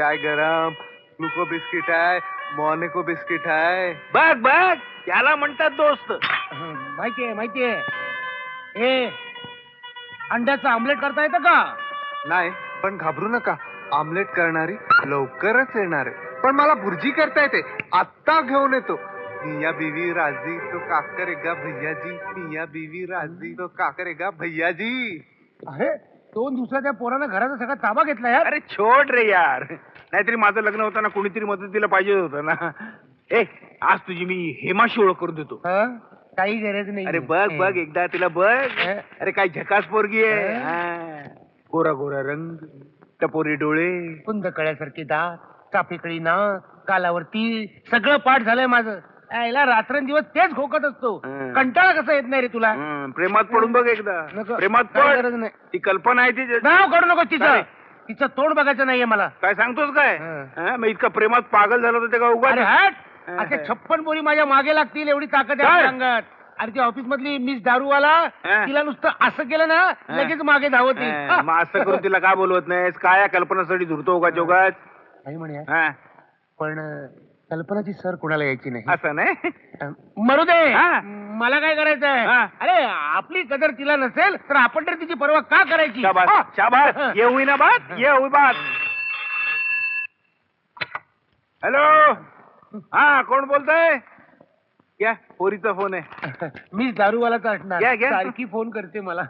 चाय गरम, ग्लुको बिस्किट आहे, मॉर्निको बिस्किट आहे. बघ बघ त्याला म्हणतात दोस्त. माहितीये ए अंड्याचं आमलेट करता येतं का? नाही, पण घाबरू नका, आमलेट करणारी लवकरच येणार आहे. पण मला भुर्जी करता येते, आत्ता घेऊन येतो. मिया बीवी राजी तो काकरेगा भैयाजी, मिया बीवी राजी तो काकरेगा भैयाजी. अरे 2 दिवसाच्या पोरानं घराचा सगळा ताबा घेतला यार. अरे छोड रे यार, नाहीतरी माझं लग्न होताना कुणीतरी मदतीला पाहिजे होतं ना. ए आज तुझी मी हेमाशी ओळख करून देतो. काही गरज नाही. अरे बघ बघ एकदा तिला बघ. अरे काय झकास पोरगी आहे. हा. गोरा गोरा रंग, टपोरी डोळे, कुंद कळ्यासारखी दात, चाफेकळी नाक, कालावरती सगळं पाठ झालंय माझं. याला रात्रंदिवस तेच खोकत असतो. कंटाळा कसा येत नाही रे तुला? प्रेमात पडून बघ एकदा. नको. प्रेमात काही पड. गरज नाही. ती कल्पना आहे ती. नाव काढू नको तिचं. काय? तिचं तोंड बघायचं नाहीये मला. काय सांगतोस काय? हा, मग इतका प्रेमात पागल झाला होता ते का अरे उगा. हट. असे 56 पोरी माझ्या मागे लागतील एवढी ताकद आहे काय? आपल्या अंगात. अरे ती ऑफिस मधली मिस दारूवाला, तिला नुसतं असं केलं ना लगेच मागे धावती. मग असं करून तिला का बोलवत नाहीस? काय या कल्पनासाठी धुरतो उगाच उगाच. नाही म्हणे हा, पण कल्पनाची सर कोणाला यायची नाही. असं नाही. मरू दे. हा. मला काय करायचंय? हा. अरे आपली कदर तिला नसेल तर आपण तर तिची पर्वा का करायची? शाबास हा. शाबास. ये हुई ना बात, ये हुई बात. हॅलो, हा कोण बोलतोय? घ्या, पोरीचा फोन आहे. मीच दारूवालाच असणार. घ्या, घ्या. सारखी फोन करते मला.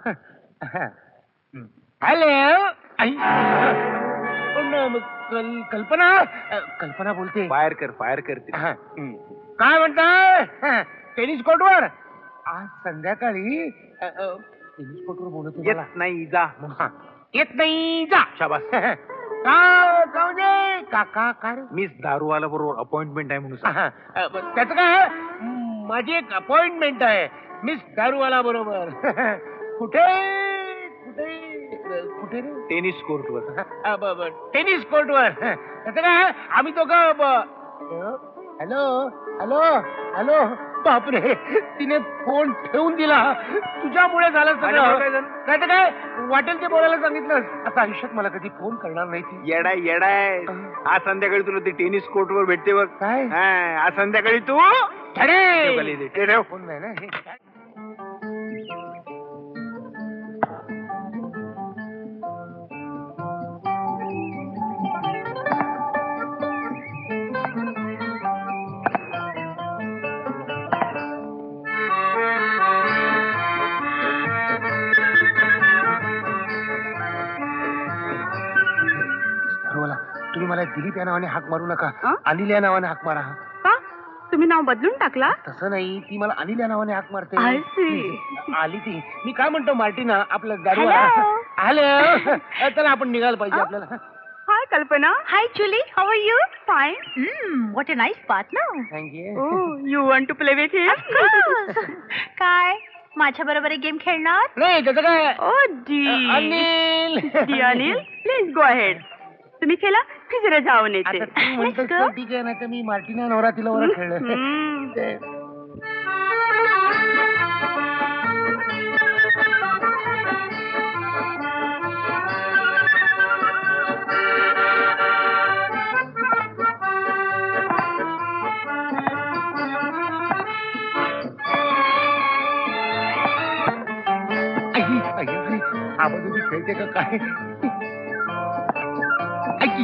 हॅलो. कल्पना कल्पना बोलते. फायर कर, फायर करते. काय म्हणताय? टेनिस कोर्टवर आज संध्याकाळी टेनिस कोर्टवर बोलत येत नाही जा. येत नाही जा. शाबास. काका काय रे? मीच दारूवाला बरोबर अपॉइंटमेंट आहे म्हणून सांग. त्याचं काय? माझी एक अपॉइंटमेंट आहे मिस दारूवाला बरोबर. कुठे कुठे कुठे रे? टेनिस कोर्टवर. टेनिस कोर्टवर. त्याचं काय? आम्ही तो का? Hello hello hello. बापरे, तिने फोन ठेवून दिला. तुझ्यामुळे झालं माझ्यामुळे काय सगळं. झालं? नाही तर काय वाटेल ते बोलायला सांगितलं. आता आयुष्यात मला कधी फोन करणार नाही ती. येडाय येडाय. आज संध्याकाळी तुला ते टेनिस कोर्टवर भेटते बघ. काय? हा, आज संध्याकाळी तू अरे खाली दे. ते ठेव. फोन नाही ना हे काय? तुम्ही मला दिलीप या नावाने हाक मारू नका. अनिल या नावाने हाक मारा. का तुम्ही नाव बदलून टाकला? तसं नाही, ती मला अनिल या नावाने हाक मारते. I see. आली ती. मी काय म्हणतो मार्टिना, आपलं दारू. Hello. हॅलो. चला आपण निघायला पाहिजे आपल्याला. Hi Kalpana. Hi Julie. How are you? Fine. What a nice partner. Thank you. Oh, you want to play with him? काय माझ्या बरोबर गेम खेळणार? नाही त्याचं काय? ओ डी अनिल. डी अनिल, प्लीज गो अहेड. तुम्ही खेळा, मी जरा जाऊन आता येते. तू म्हणतोस तर ठीक आहे, नाही तर मी मार्टिना नवरा तिला वर खेळलं. ते- आवाज उभी खेळते का काय?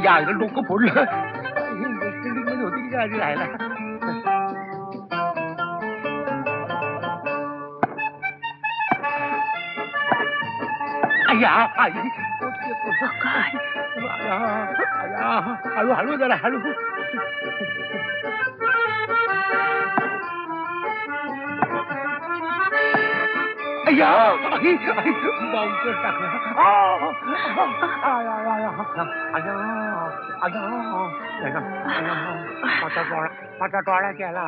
या डोकं फोडलं. वेस्ट इंडिज मध्ये होती की काय आधी राहायला? हळू हळू जरा हळू. बाउन्सर टाकलं. माझा डोळा गेला.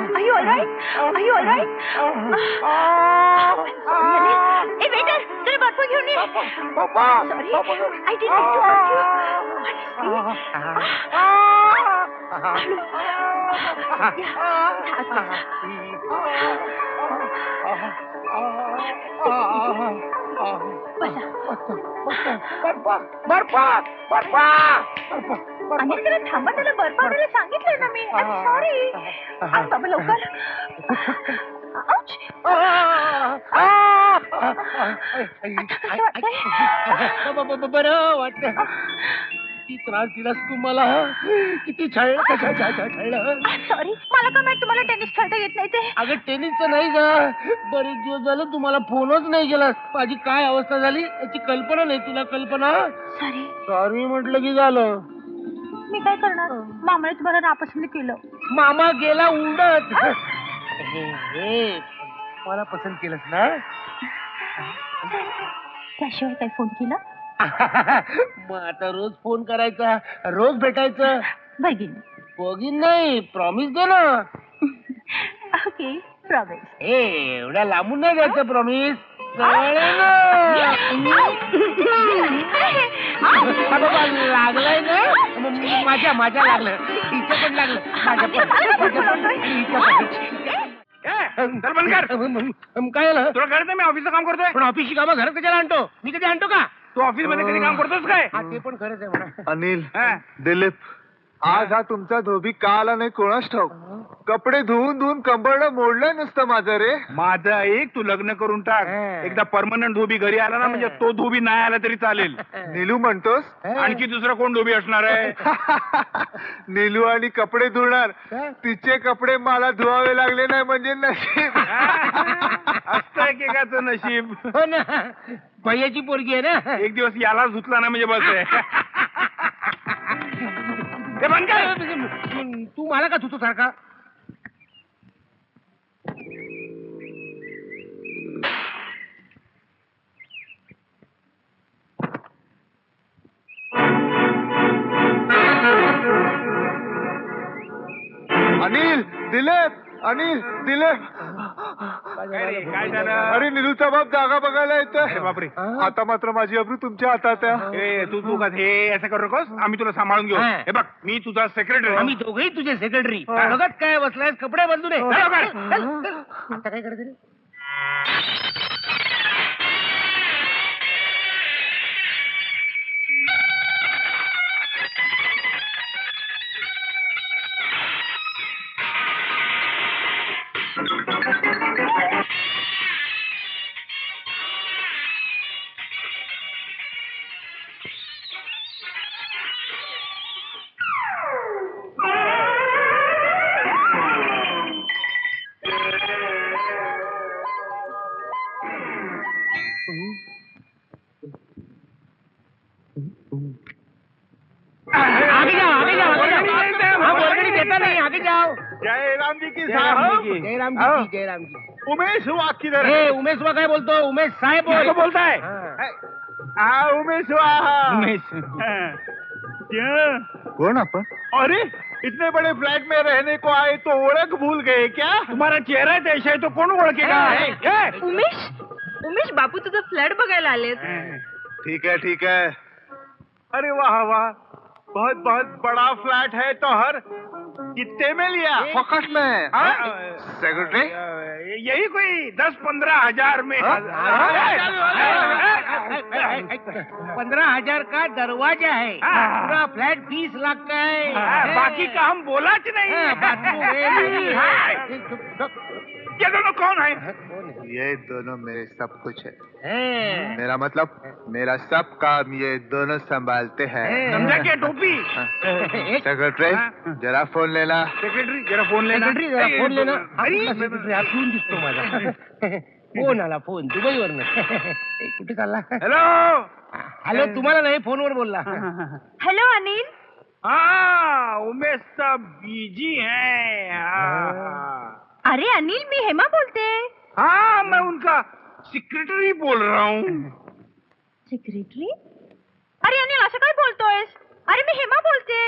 Are you all right? Are you all right? Hey waiter, जरा बाटवा घेऊन ये. Sorry, I didn't mean to hurt you. Honestly. Anil जरा थांबा, त्याला बर्फ आणायला सांगितलंय ना मी. सॉरी. बाबा लवकर. Ouch. बरं वाटत. किती त्रास दिलास तू मला. किती छळलं. सॉरी, मला काय माहित तुम्हाला टेनिस खेळता येत नाही ते. अगं टेनिसचं नाही ग. बरेच दिवस झालं तुम्हाला फोनच नाही केला. माझी काय अवस्था झाली याची कल्पना नाही तुला. कल्पना. सॉरी. सॉरी म्हटलं की झालं. मी काय करणार, मामाने तुम्हाला नापसंत केलं. मामा गेला उडत. हे मला पसंत केलंस ना. त्याशिवाय काय फोन केला. मग आता रोज फोन करायचा, रोज भेटायचं. बघीन. बघीन नाही, प्रॉमिस दे ना. Okay, promise. एवढ्या लांबून नाही द्यायचं प्रॉमिस. लागलाय ना. माझ्या लागलं. हिचं पण लागलं. चल बंद कर. काय झालं. तुला कळत नाही मी ऑफिसचं काम करतोय. पण ऑफिसची कामं घरात कशाला आणतो. मी कधी आणतो का. तू ऑफिस मध्ये कधी काम करतोस काय. हा ते पण खरंच आहे म्हणा. अनिल, हा. दिलीप, आज हा तुमचा धोबी का आला नाही कोणाच ठाऊक. कपडे धुवून कंबरडं मोडलंय नुसतं माझं रे. माझं ऐक, तू लग्न करून टाक. एकदा परमनंट धोबी घरी आला ना, म्हणजे तो धोबी नाही आला तरी चालेल. नीलू म्हणतोस. आणखी दुसरा कोण धोबी असणार आहे. नीलू आणि कपडे धुणार. तिचे कपडे मला धुवावे लागले नाही म्हणजे नशीब. असतं एकेकाचं नशीब. हो ना. भैयाची पोरगी आहे ना. एक दिवस याला धुतला ना म्हणजे बस आहे. ते बंद कर. तू मला का धुतो सारखा. अनिल, दिलीप, अनिल, दिलीप. काय झालं. अरे नीलूचा बाप जागा बघायला अरे येतोय. बापरे. आता मात्र माझी अब्रू तुमच्या हातात आहे. ए, तू का हे असं करू नकोस. आम्ही तुला सांभाळून घेऊ. हा. हे बघ, मी तुझा सेक्रेटरी. आम्ही दोघेही तुझे सेक्रेटरी. हा. बघत काय बसलाय. कपडे बदलू नये. चल, लवकर. आता काय करायचं रे. आगे जाओ, आगे जाओ, आगे जाओ. हाँ, वर्गणी देता नहीं. आगे जाओ. जय राम जी की जयराम जी की. जयराम जी की, जयराम जी. उमेश हुआ किधर ए, उमेश हुआ काय बोलतो. उमेश साहेब बोल. किसको बोलता है. हाँ. उमेश हुआ. उमेश. क्या? कौन अपन. अरे, इतने बड़े फ्लैट में रहने को आए तो ओळख भूल गए क्या. तुम्हारा चेहरा है ऐसा है तो कोण ओळखेगा. ए, उमेश, उमेश बापू तुझा फ्लॅट बघायला आलेत. ठीक है ठीक है. अरे वाह वाह, बहुत बहुत बड़ा फ्लैट है तो हर कितने में लिया. फकत में. सेक्रेटरी. यही कोई 10-15 हजार में. 15,000 का दरवाजा है. हाँ. पूरा फ्लैट 20 लाख का है. बाकी का हम बोलाच नहीं. हाँ, बाथरूम है, मेरी है. ये दोनों कौन है. ये दोनों मेरे सब कुछ है. है. मेरा मतलब मेरा सब काम ये दोनों संभालते हैं. समझा क्या टोपी. सेक्रेटरी, जरा फोन लेना. सेक्रेटरी जरा फोन लेना. सेक्रेटरी जरा फोन लेना. अरे, सेक्रेटरी हा फोन दिसतो माझा. फोन आला. फोन दुबईवरनं. कुठे चालला. हॅलो. हॅलो. तुम्हाला नाही, फोनवर बोलला. हॅलो अनिल. हाँ, उमेश साहब बिजी है. अरे अनिल, मी हेमा बोलते. हाँ, मैं उनका सेक्रेटरी बोल रहा हूँ. सेक्रेटरी. अरे अनिल, असं काय बोलतोयस. अरे मी हेमा बोलते.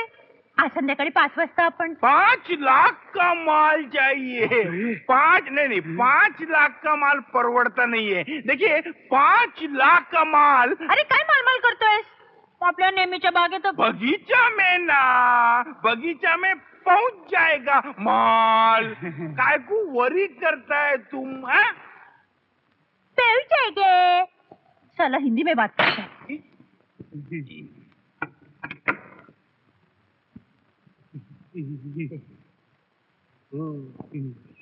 आज संध्याकाळी 5 वाजता आपण. 5 लाख का माल चाहिए. 5 लाख का माल परवड़ता नहीं है. देखिए 5 लाख का माल. अरे काय मालमाल करतोयस. आपल्या नेहमीच्या बागेत बगीचा में ना, बगीचा में पहुंच जाएगा माल. काय को वरी करताय तुम हाँ? पहुंच जाएंगे. चला हिंदी में बात करते हैं.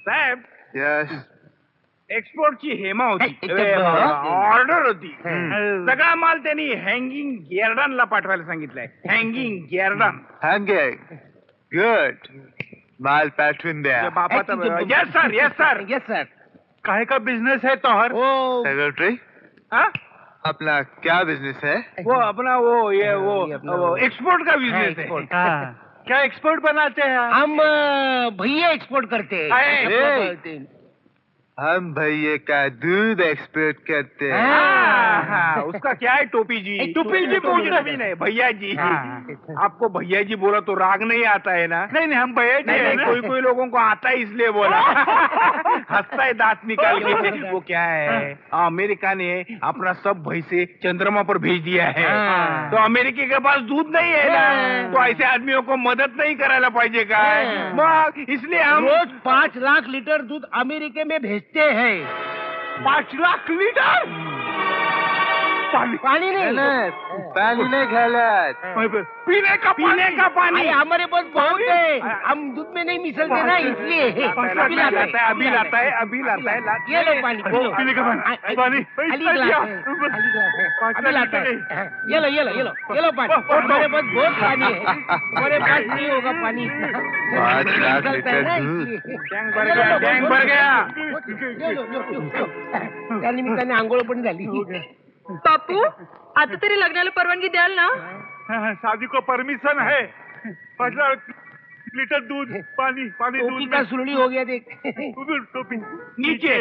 साहेब यस एक्सपोर्टची हेमा होती, एकदम. ऑर्डर होती. हम्म. सगळा माल त्यांनी हँगिंग गेरडनला पाठवायला सांगितलंय. हँगिंग गेरडन. हँगे गुड माल पाठवून द्या. बापाचा yes sir, yes sir. Yes sir. काय का बिझनेस है तोहर ओ सेक्रेटरी? हाँ? अपना क्या बिजनेस है? वो अपना वो ये अपना वो वो एक्सपोर्ट का बिजनेस है. एक्सपोर्ट. क्या एक्सपोर्ट बनाते हैं? हम भैया एक्सपोर्ट करते हैं. अरे. हम भैया का दूध एक्सपोर्ट करते हैं. हाँ, हाँ, उसका क्या है टोपी जी? टोपी जी बोलना भी नहीं, भैया जी. हाँ. आपको भैया जी बोला तो राग नहीं आता है ना? नहीं नहीं हम भैया जी नहीं हैं नहीं, ना. कोई कोई लोगों को आता है इसलिए बोला. हंसता है दांत निकाल के. वो क्या है, अमेरिका ने अपना सब भैंसे चंद्रमा पर भेज दिया है. हाँ. तो अमेरिका के पास दूध नहीं है ना, हाँ. तो ऐसे आदमियों को मदद नहीं करायला पाहिजे काय? हाँ. मग इसलिए हम रोज 5 लाख लीटर दूध अमेरिके में भेजते हैं. 5 लाख लीटर पानी नहीं. पानी नहीं घालत. पीने का पानी. अरे हमारे पास बहुत है. हम दूध में नहीं मिसलते ना इसलिए. अभी लाता है, अभी लाता है, अभी लाता है. ये लो पानी. पीने का पानी. पानी. खाली गिलास है. खाली गिलास है. अभी लाता है. ये लो ये लो ये लो ये लो पानी. हमारे पास बहुत पानी है. हमारे पास नहीं होगा पानी इतना. 5 लाख मिसलता है ना लीटर दूध. इसलिए. टँक भर गया, टँक भर गया. ये लो, लो, लो, लो. त्या निमित्ताने आंघोळ पण झाली. बापू आता तरी लग्नाला परवानगी द्याल ना? शादी को परमिशन है. 5 लाख लीटर दूध पानी पानी टोपी का सुरली हो गया देख. टोपी. नीचे